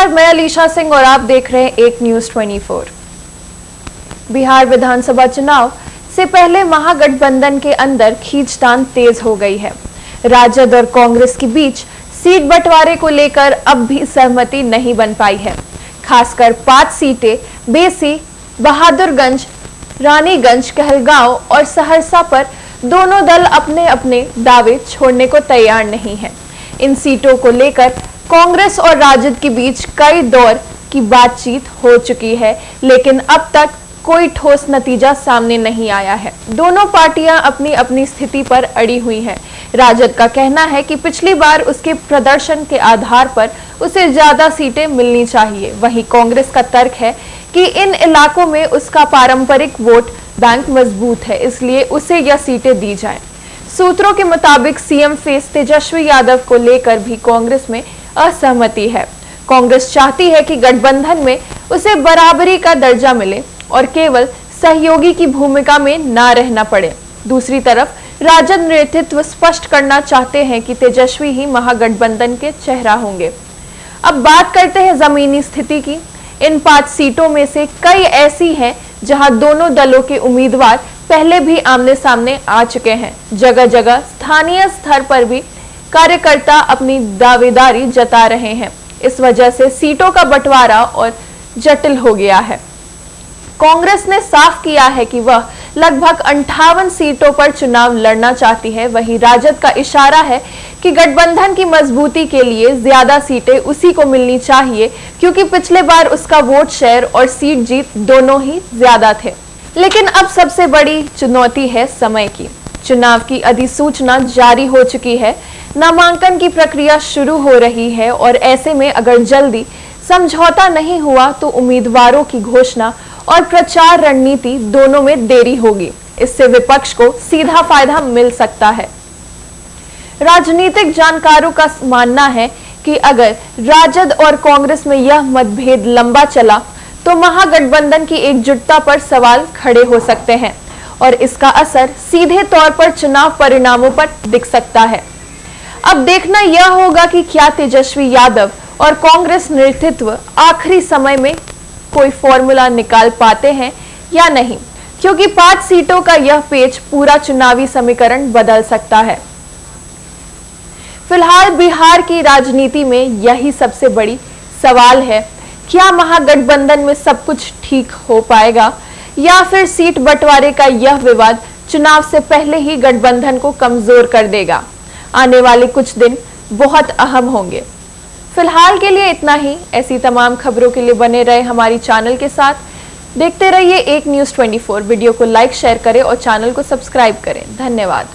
नमस्कार, मैं अलीशा सिंह और आप देख रहे हैं एक न्यूज 24। बिहार विधानसभा चुनाव से पहले महागठबंधन के अंदर खींचतान तेज हो गई है। राजद और कांग्रेस के बीच सीट बंटवारे को लेकर अब भी सहमति नहीं बन पाई है। खासकर 5 सीटें बेसी, बहादुरगंज, रानीगंज, कहलगांव और सहरसा पर दोनों दल अपने अपने दावे छोड़ने को तैयार नहीं है। इन सीटों को लेकर कांग्रेस और राजद के बीच कई दौर की बातचीत हो चुकी है, लेकिन अब तक कोई ठोस नतीजा सामने नहीं आया है। दोनों पार्टियां अपनी अपनी स्थिति पर अड़ी हुई हैं। राजद का कहना है कि पिछली बार उसके प्रदर्शन के आधार पर उसे ज्यादा सीटें मिलनी चाहिए। वहीं कांग्रेस का तर्क है कि इन इलाकों में उसका पारंपरिक वोट बैंक मजबूत है, इसलिए उसे यह सीटें दी जाएं। सूत्रों के मुताबिक सीएम फेस तेजस्वी यादव को लेकर भी कांग्रेस में असहमति है। कांग्रेस चाहती है कि गठबंधन में उसे बराबरी का दर्जा मिले और केवल सहयोगी की भूमिका में ना रहना पड़े। दूसरी तरफ राजद नेतृत्व स्पष्ट करना चाहते हैं कि तेजस्वी ही महागठबंधन के चेहरा होंगे। अब बात करते हैं जमीनी स्थिति की। इन 5 सीटों में से कई ऐसी हैं जहां दोनों दलों के उम्मीदवार पहले भी आमने सामने आ चुके हैं। जगह जगह स्थानीय स्तर पर भी कार्यकर्ता अपनी दावेदारी जता रहे हैं। इस वजह से सीटों का बंटवारा और जटिल हो गया है। कांग्रेस ने साफ किया है कि वह लगभग 58 सीटों पर चुनाव लड़ना चाहती है। वहीं राजद का इशारा है कि गठबंधन की मजबूती के लिए ज्यादा सीटें उसी को मिलनी चाहिए, क्योंकि पिछले बार उसका वोट शेयर और सीट जीत दोनों ही ज्यादा थे। लेकिन अब सबसे बड़ी चुनौती है समय की। चुनाव की अधिसूचना जारी हो चुकी है, नामांकन की प्रक्रिया शुरू हो रही है और ऐसे में अगर जल्दी समझौता नहीं हुआ तो उम्मीदवारों की घोषणा और प्रचार रणनीति दोनों में देरी होगी। इससे विपक्ष को सीधा फायदा मिल सकता है। राजनीतिक जानकारों का मानना है कि अगर राजद और कांग्रेस में यह मतभेद लंबा चला तो महागठबंधन की एकजुटता पर सवाल खड़े हो सकते हैं और इसका असर सीधे तौर पर चुनाव परिणामों पर दिख सकता है। अब देखना यह होगा कि क्या तेजस्वी यादव और कांग्रेस नेतृत्व आखिरी समय में कोई फॉर्मूला निकाल पाते हैं या नहीं, क्योंकि 5 सीटों का यह पेच पूरा चुनावी समीकरण बदल सकता है। फिलहाल बिहार की राजनीति में यही सबसे बड़ी सवाल है। क्या महागठबंधन में सब कुछ ठीक हो पाएगा या फिर सीट बंटवारे का यह विवाद चुनाव से पहले ही गठबंधन को कमजोर कर देगा? आने वाले कुछ दिन बहुत अहम होंगे। फिलहाल के लिए इतना ही। ऐसी तमाम खबरों के लिए बने रहे हमारी चैनल के साथ। देखते रहिए एक न्यूज 24। वीडियो को लाइक, शेयर करें और चैनल को सब्सक्राइब करें। धन्यवाद।